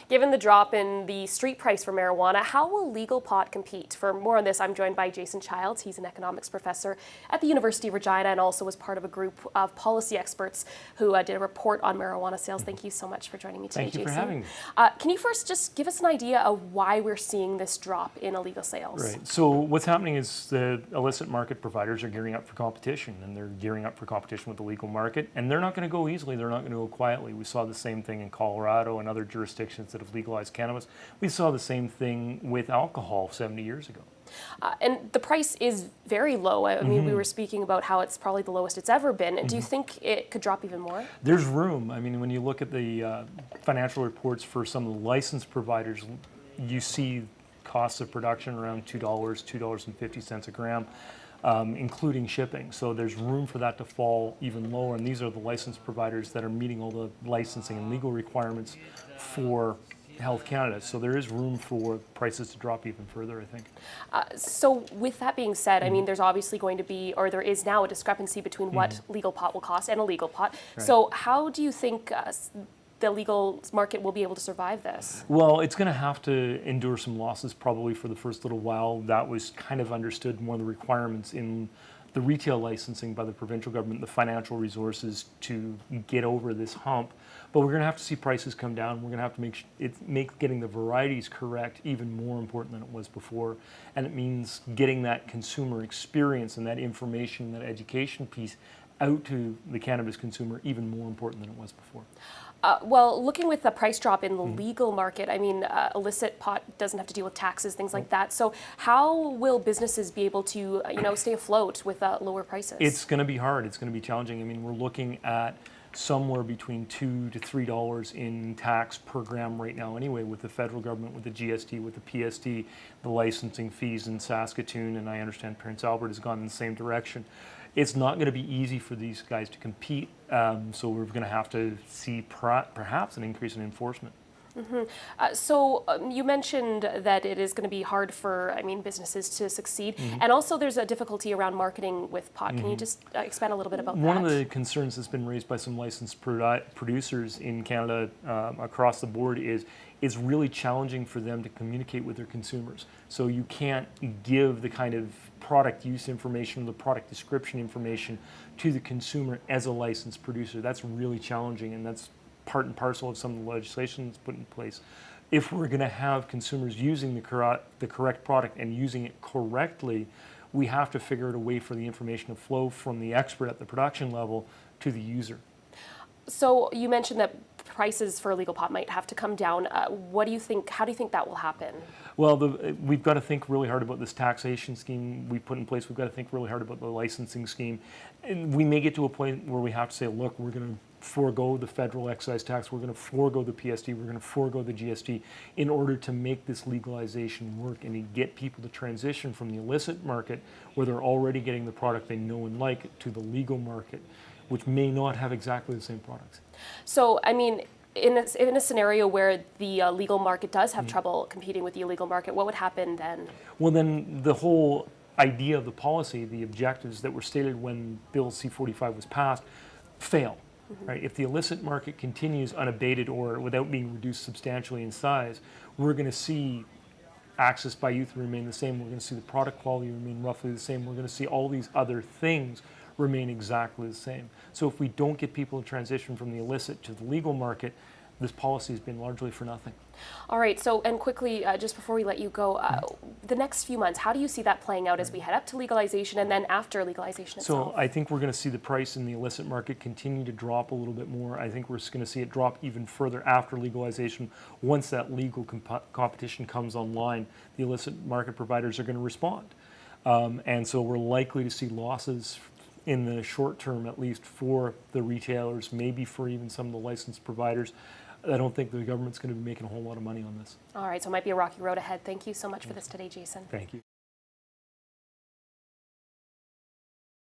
Given the drop in the street price for marijuana, how will legal pot compete? For more on this, I'm joined by Jason Childs. He's an economics professor at the University of Regina and also was part of a group of policy experts who did a report on marijuana sales. Thank you so much for joining me today, Jason. Jason. Thank you for having me. Can you first just give us an idea of why we're seeing this drop in illegal sales? Right. So what's happening is the illicit market providers are gearing up for competition, and they're gearing up for competition with the legal market, and they're not going to go easily. They're not going to go quietly. We saw the same thing in Colorado and other jurisdictions that have legalized cannabis. We saw the same thing with alcohol 70 years ago. And the price is very low. I mean, we were speaking about how it's probably the lowest it's ever been. Do you think it could drop even more? There's room. I mean, when you look at the financial reports for some of the licensed providers, you see costs of production around $2, $2.50 a gram, including shipping. So there's room for that to fall even lower. And these are the licensed providers that are meeting all the licensing and legal requirements for Health Canada. So there is room for prices to drop even further, I think. So with that being said, I mean, there's obviously going to be, or there is now a discrepancy between what legal pot will cost and a legal pot. Right. So how do you think the legal market will be able to survive this? Well, it's going to have to endure some losses probably for the first little while. That was kind of understood, one of the requirements in the retail licensing by the provincial government, the financial resources to get over this hump. But we're going to have to see prices come down. We're going to have to make getting the varieties correct even more important than it was before. And it means getting that consumer experience and that information, that education piece out to the cannabis consumer even more important than it was before. Well, looking with the price drop in the legal market, I mean, illicit pot doesn't have to deal with taxes, things like that. So how will businesses be able to, stay afloat with lower prices? It's going to be hard. It's going to be challenging. I mean, we're looking at somewhere between $2 to $3 in tax per gram right now anyway, with the federal government, with the GST, with the PSD, the licensing fees in Saskatchewan, and I understand Prince Albert has gone in the same direction. It's not going to be easy for these guys to compete, so we're going to have to see perhaps an increase in enforcement. So you mentioned that it is going to be hard for, businesses to succeed, and also there's a difficulty around marketing with pot. Can you just expand a little bit about that? One of the concerns that's been raised by some licensed producers in Canada across the board is it's really challenging for them to communicate with their consumers. So you can't give the kind of product use information, the product description information to the consumer as a licensed producer. That's really challenging, and that's part and parcel of some of the legislation that's put in place. If we're going to have consumers using the correct product and using it correctly, we have to figure out a way for the information to flow from the expert at the production level to the user. So you mentioned that prices for illegal pot might have to come down. What do you think? How do you think that will happen? Well, we've got to think really hard about this taxation scheme we've put in place. We've got to think really hard about the licensing scheme. And we may get to a point where we have to say, look, we're going to forego the federal excise tax, we're going to forego the PSD, we're going to forego the GST in order to make this legalization work and to get people to transition from the illicit market, where they're already getting the product they know and like, to the legal market, which may not have exactly the same products. So, I mean, in a scenario where the legal market does have trouble competing with the illegal market, what would happen then? Well, then the whole idea of the policy, the objectives that were stated when Bill C-45 was passed, fail. Right? If the illicit market continues unabated or without being reduced substantially in size, we're going to see access by youth remain the same. We're going to see the product quality remain roughly the same. We're going to see all these other things remain exactly the same. So if we don't get people to transition from the illicit to the legal market, this policy has been largely for nothing. All right, so, and quickly, just before we let you go, the next few months, how do you see that playing out as we head up to legalization and then after legalization itself? So I think we're going to see the price in the illicit market continue to drop a little bit more. I think we're going to see it drop even further after legalization. Once that legal competition comes online, the illicit market providers are going to respond. And so we're likely to see losses in the short term, at least for the retailers, maybe for even some of the licensed providers. I don't think the government's going to be making a whole lot of money on this. All right, so it might be a rocky road ahead. Thank you so much for this today, Jason. Thank you.